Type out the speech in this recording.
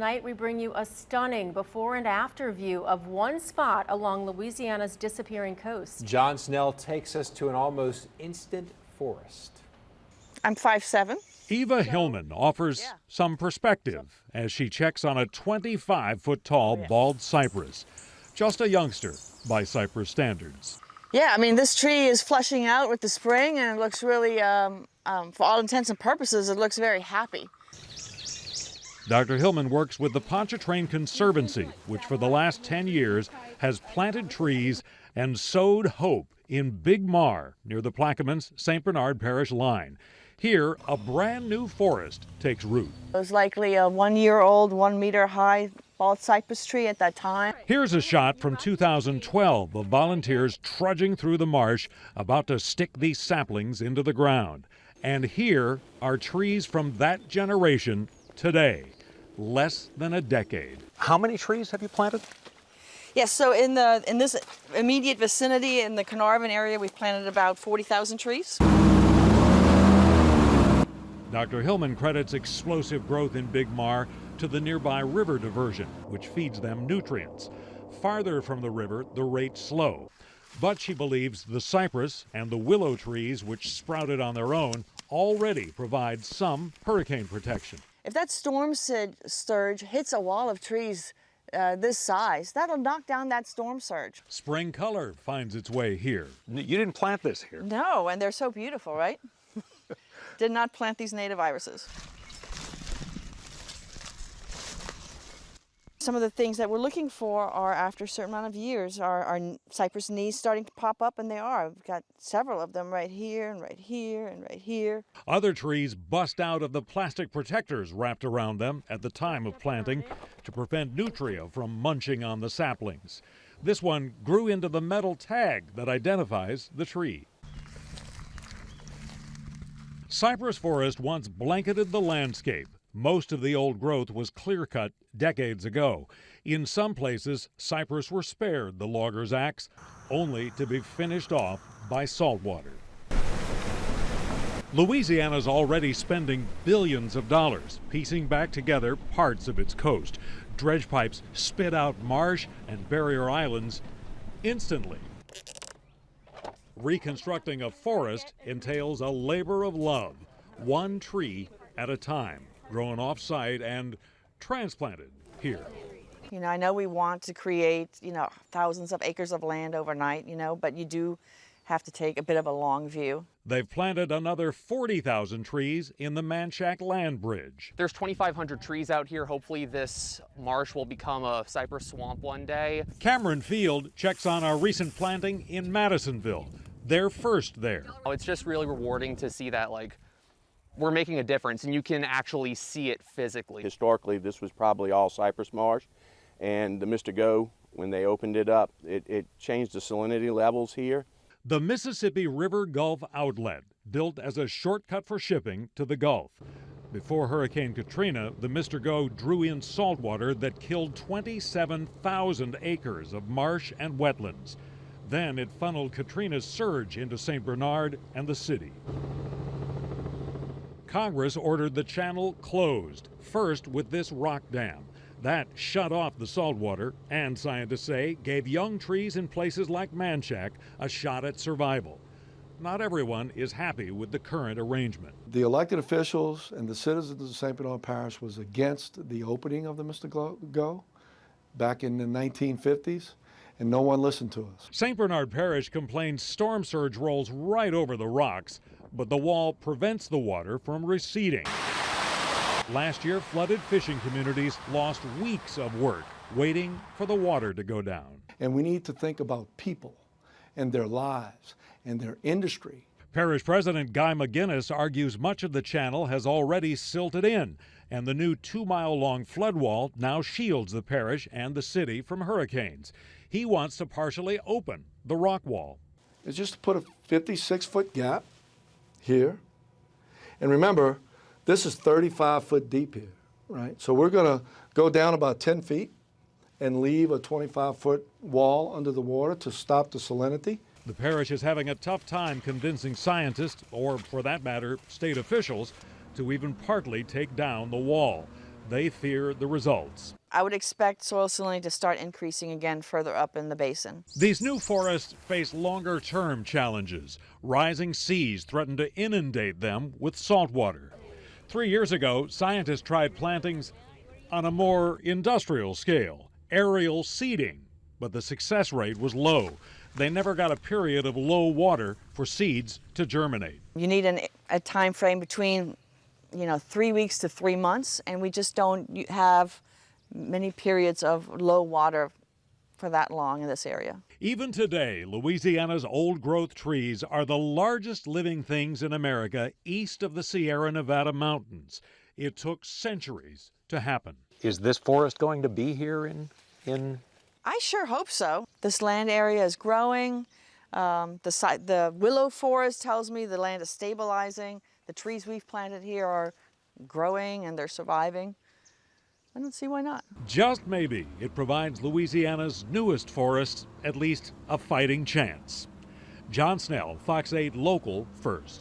Tonight we bring you a stunning before and after view of one spot along Louisiana's disappearing coast. John Snell takes us to an almost instant forest. I'm 5'7". Eva Hillman offers some perspective as she checks on a 25-foot-tall bald cypress. Just a youngster by cypress standards. Yeah, I mean, this tree is flushing out with the spring, and it looks really, for all intents and purposes, it looks very happy. Dr. Hillman works with the Pontchartrain Conservancy, which for the last 10 years has planted trees and sowed hope in Big Mar near the Plaquemines St. Bernard Parish line. Here, a brand new forest takes root. It was likely a 1-year-old, 1 meter high bald cypress tree at that time. Here's a shot from 2012 of volunteers trudging through the marsh about to stick these saplings into the ground. And here are trees from that generation today, less than a decade. How many trees have you planted? Yes, so in this immediate vicinity in the Carnarvon area, we've planted about 40,000 trees. Dr. Hillman credits explosive growth in Big Mar to the nearby river diversion, which feeds them nutrients. Farther from the river, the rate's slow. But she believes the cypress and the willow trees, which sprouted on their own, already provide some hurricane protection. If that storm surge hits a wall of trees this size, that'll knock down that storm surge. Spring color finds its way here. You didn't plant this here. No, and they're so beautiful, right? Did not plant these native irises. Some of the things that we're looking for are, after a certain amount of years, are cypress knees starting to pop up, and they are. We've got several of them right here and right here and right here. Other trees bust out of the plastic protectors wrapped around them at the time of planting to prevent nutria from munching on the saplings. This one grew into the metal tag that identifies the tree. Cypress forest once blanketed the landscape. Most of the old growth was clear-cut decades ago. In some places, cypress were spared the logger's axe, only to be finished off by saltwater. Louisiana's already spending billions of dollars piecing back together parts of its coast. Dredge pipes spit out marsh and barrier islands instantly. Reconstructing a forest entails a labor of love, one tree at a time, grown off-site and transplanted here. You know, I know we want to create, thousands of acres of land overnight, but you do have to take a bit of a long view. They've planted another 40,000 trees in the Manchac Land Bridge. There's 2,500 trees out here. Hopefully this marsh will become a cypress swamp one day. Cameron Field checks on our recent planting in Madisonville. They're first there. It's just really rewarding to see that, we're making a difference, and you can actually see it physically. Historically, this was probably all cypress marsh, and the Mr. Go, when they opened it up, it changed the salinity levels here. The Mississippi River Gulf Outlet, built as a shortcut for shipping to the Gulf. Before Hurricane Katrina, the Mr. Go drew in saltwater that killed 27,000 acres of marsh and wetlands. Then it funneled Katrina's surge into St. Bernard and the city. Congress ordered the channel closed, first with this rock dam. That shut off the saltwater and, scientists say, gave young trees in places like Manchac a shot at survival. Not everyone is happy with the current arrangement. The elected officials and the citizens of St. Bernard Parish was against the opening of the Mr. Go back in the 1950s. And no one listened to us. St. Bernard Parish complains storm surge rolls right over the rocks, but the wall prevents the water from receding. Last year, flooded fishing communities lost weeks of work waiting for the water to go down. And we need to think about people and their lives and their industry. Parish President Guy McGinnis argues much of the channel has already silted in, and the new 2-mile-long flood wall now shields the parish and the city from hurricanes. He wants to partially open the rock wall. It's just to put a 56-foot gap here. And remember, this is 35 foot deep here, right? So we're going to go down about 10 feet and leave a 25-foot wall under the water to stop the salinity. The parish is having a tough time convincing scientists, or for that matter, state officials, to even partly take down the wall. they fear the results. I would expect soil salinity to start increasing again further up in the basin. These new forests face longer-term challenges. Rising seas threaten to inundate them with salt water. 3 years ago, scientists tried plantings on a more industrial scale, aerial seeding, but the success rate was low. They never got a period of low water for seeds to germinate. You need a time frame between 3 weeks to 3 months, and we just don't have many periods of low water for that long in this area. Even today, Louisiana's old-growth trees are the largest living things in America east of the Sierra Nevada mountains. It took centuries to happen. Is this forest going to be here in? I sure hope so. This land area is growing. The willow forest tells me the land is stabilizing. The trees we've planted here are growing and they're surviving. I don't see why not. Just maybe it provides Louisiana's newest forests at least a fighting chance. John Snell, Fox 8 Local First.